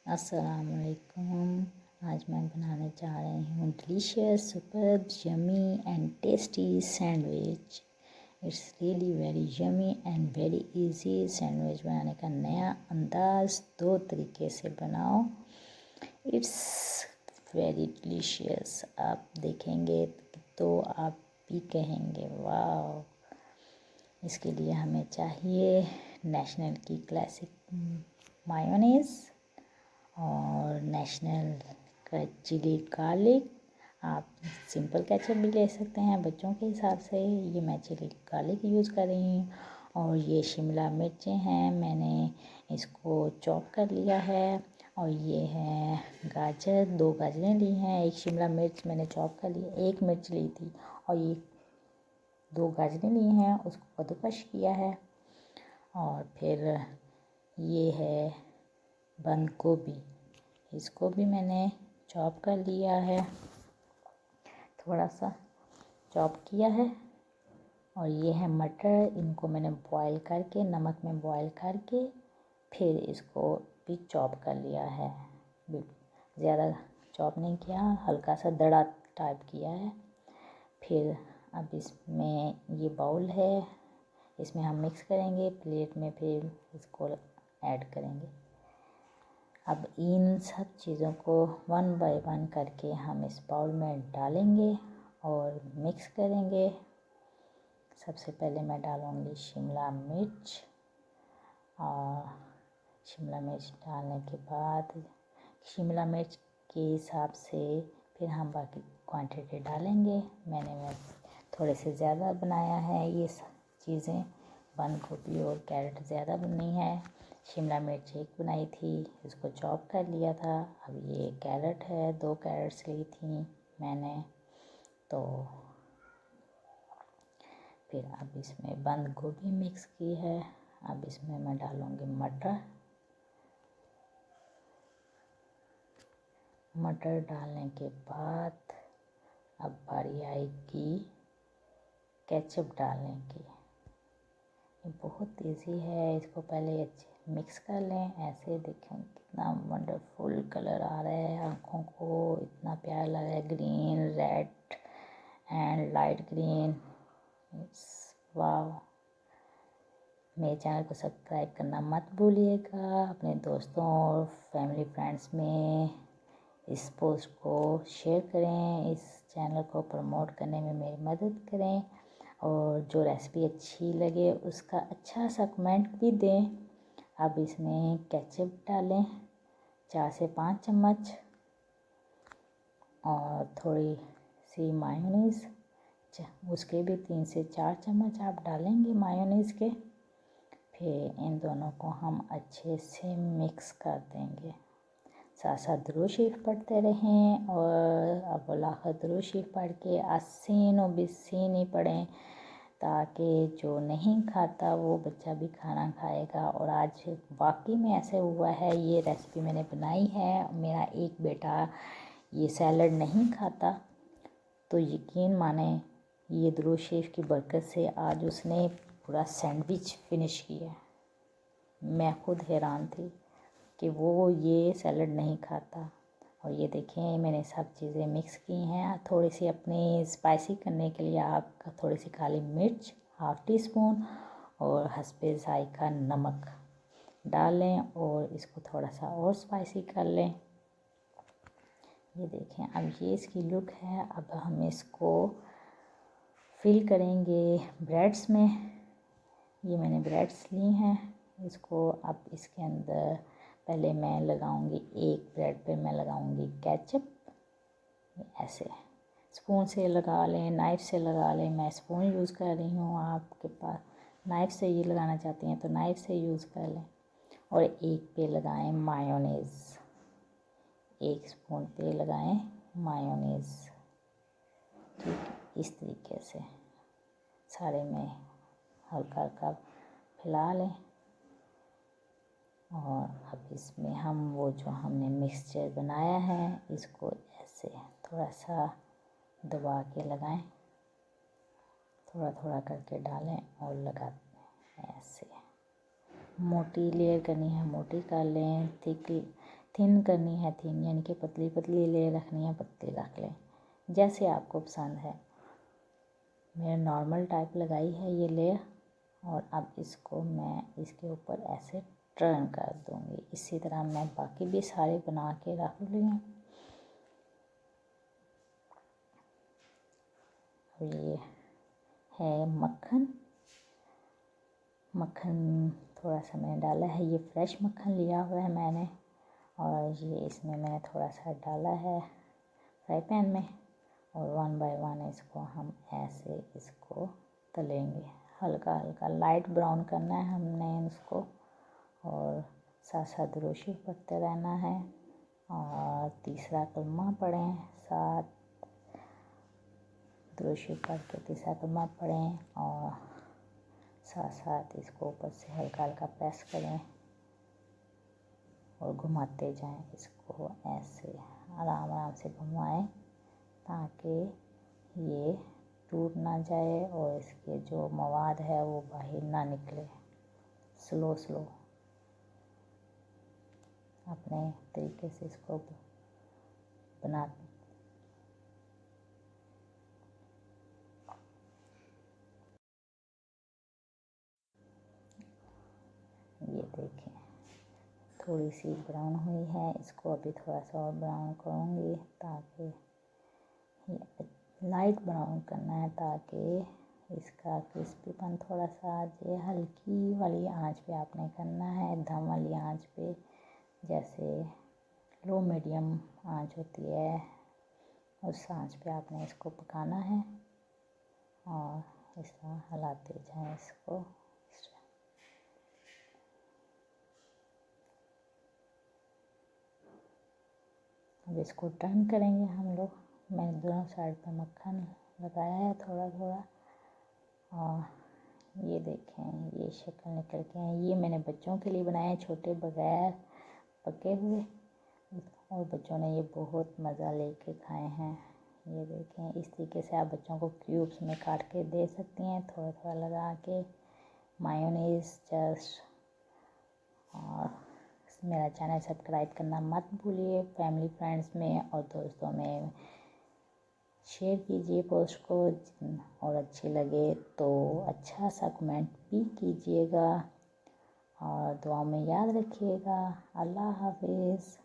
अस्सलामुअलैकुम। आज मैं बनाने जा रही हूँ delicious superb yummy and tasty sandwich. It's really very yummy and very easy. Sandwich बनाने का नया अंदाज, 2 तरीके से बनाओ। It's very delicious. आप देखेंगे तो आप भी कहेंगे वाह। इसके लिए हमें चाहिए नेशनल की क्लासिक मायोनीज़ और नेशनल का चिली गार्लिक। आप सिंपल केचप भी ले सकते हैं बच्चों के हिसाब से। ये मैं चिली गार्लिक यूज़ कर रही हूँ। और ये शिमला मिर्चें हैं, मैंने इसको चॉप कर लिया है। और ये है गाजर, 2 गाजरें ली हैं, 1 शिमला मिर्च मैंने चॉप कर लिया, 1 मिर्च ली थी। और ये 2 गाजरें ली हैं, उसको कद्दूकस किया है। और फिर ये है बंद गोभी, इसको भी मैंने चॉप कर लिया है, थोड़ा सा चॉप किया है। और ये है मटर, इनको मैंने बॉईल करके, नमक में बॉईल करके फिर इसको भी चॉप कर लिया है। ज़्यादा चॉप नहीं किया, हल्का सा दड़ा टाइप किया है। फिर अब इसमें ये बाउल है, इसमें हम मिक्स करेंगे प्लेट में, फिर इसको ऐड करेंगे। अब इन सब चीज़ों को 1 बाय 1 करके हम इस बाउल में डालेंगे और मिक्स करेंगे। सबसे पहले मैं डालूँगी शिमला मिर्च। और शिमला मिर्च डालने के बाद शिमला मिर्च के हिसाब से फिर हम बाकी क्वांटिटी डालेंगे। मैं थोड़े से ज़्यादा बनाया है ये चीज़ें। बंद गोभी और कैरेट ज़्यादा बनी है, शिमला मिर्च 1 बनाई थी, इसको चॉप कर लिया था। अब ये कैरेट है, 2 कैरेट्स ली थी मैंने। तो फिर अब इसमें बंद गोभी मिक्स की है। अब इसमें मैं डालूँगी मटर। मटर डालने के बाद अब बारी आएगी केचप डालने की। ये बहुत इजी है, इसको पहले अच्छे मिक्स कर लें। ऐसे देखें कितना वंडरफुल कलर आ रहा है, आँखों को इतना प्यारा लग रहा है, green, red and light green. वाह। मेरे चैनल को सब्सक्राइब करना मत भूलिएगा। अपने दोस्तों और फैमिली फ्रेंड्स में इस पोस्ट को शेयर करें, इस चैनल को प्रमोट करने में मेरी मदद करें। और जो रेसिपी अच्छी लगे उसका अच्छा सा कमेंट भी दें। अब इसमें केचप डालें 4 से 5 चम्मच और थोड़ी सी मायोनीज़, उसके भी 3 से 4 चम्मच आप डालेंगे मायोनीज़ के। फिर इन दोनों को हम अच्छे से मिक्स कर देंगे। साथ साथ दुरूद शरीफ पढ़ते रहें। और अब आखिर दुरूद शरीफ पढ़ के अस्सीन और बिस्सीन ही पढ़ें, ताकि जो नहीं खाता वो बच्चा भी खाना खाएगा। और आज वाकई में ऐसे हुआ है, ये रेसिपी मैंने बनाई है। मेरा एक बेटा ये सैलड नहीं खाता, तो यकीन माने ये दुरूद शरीफ की बरकत से आज उसने पूरा सैंडविच फिनिश किया। मैं खुद हैरान थी कि वो ये सैलड नहीं खाता। और ये देखें मैंने सब चीज़ें मिक्स की हैं। थोड़ी सी अपनी स्पाइसी करने के लिए आप थोड़ी सी काली मिर्च, ½ टीस्पून और हस्बे ज़ायका नमक डाल लें और इसको थोड़ा सा और स्पाइसी कर लें। ये देखें अब ये इसकी लुक है। अब हम इसको फिल करेंगे ब्रेड्स में। ये मैंने ब्रेड्स ली हैं, इसको अब इसके अंदर पहले मैं लगाऊंगी, एक ब्रेड पे मैं लगाऊंगी केचप। ऐसे स्पून से लगा लें, नाइफ़ से लगा लें। मैं स्पून यूज़ कर रही हूँ, आपके पास नाइफ़ से ये लगाना चाहती हैं तो नाइफ़ से यूज़ कर लें। और एक पे लगाएं मायोनीज़, 1 स्पून पे लगाएं मायोनीज़। ठीक, इस तरीके से सारे में हल्का हल्का फैला लें। और अब इसमें हम वो जो हमने मिक्सचर बनाया है इसको ऐसे थोड़ा सा दबा के लगाएं, थोड़ा थोड़ा करके डालें और लगा दें। ऐसे मोटी लेयर करनी है मोटी कर लें, थिन करनी है थिन, यानी कि पतली पतली ले रखनी है पतली रख लें, जैसे आपको पसंद है। मैंने नॉर्मल टाइप लगाई है ये लेयर, और अब इसको मैं इसके ऊपर ऐसे टर्न कर दूँगी। इसी तरह मैं बाकी भी सारे बना के रख लिए। ये है मक्खन, मक्खन थोड़ा सा मैंने डाला है, ये फ्रेश मक्खन लिया हुआ है मैंने, और ये इसमें मैंने थोड़ा सा डाला है फ्राई पैन में, और 1 बाय 1 इसको हम ऐसे इसको तलेंगे। हल्का हल्का लाइट ब्राउन करना है हमने इसको, और साथ साथ रोशी पकते रहना है, और तीसरा कलमा पढ़ें, साथ रोशी पढ़ के तीसरा कलमा पढ़ें, और साथ साथ इसको ऊपर से हल्का हल्का प्रेस करें और घुमाते जाएं। इसको ऐसे आराम आराम से घुमाएं ताकि ये टूट ना जाए और इसके जो मवाद है वो बाहर ना निकले। स्लो स्लो अपने तरीके से इसको बना। ये देखें थोड़ी सी ब्राउन हुई है, इसको अभी थोड़ा सा और ब्राउन करूँगी, ताकि लाइट ब्राउन करना है ताकि इसका क्रिस्पीपन थोड़ा सा आ जाए। हल्की वाली आंच पे आपने करना है, दम वाली आंच पे, जैसे लो मीडियम आंच होती है उस आंच पे आपने इसको पकाना है, और इस तरह हिलाते जाएं इसको। अब इसको टर्न करेंगे हम लोग। मैंने दोनों साइड पे मक्खन लगाया है थोड़ा थोड़ा, और ये देखें ये शक्ल निकल के हैं। ये मैंने बच्चों के लिए बनाए छोटे बगैर पके हुए, और बच्चों ने ये बहुत मज़ा लेके खाए हैं। ये देखें इस तरीके से आप बच्चों को क्यूब्स में काट के दे सकती हैं, थोड़ा थोड़ा लगा के मायोनीज जस्ट। और मेरा चैनल सब्सक्राइब करना मत भूलिए, फैमिली फ्रेंड्स में और दोस्तों में शेयर कीजिए पोस्ट को, और अच्छी लगे तो अच्छा सा कमेंट भी कीजिएगा, और दुआ में याद रखिएगा। अल्लाह हाफिज़।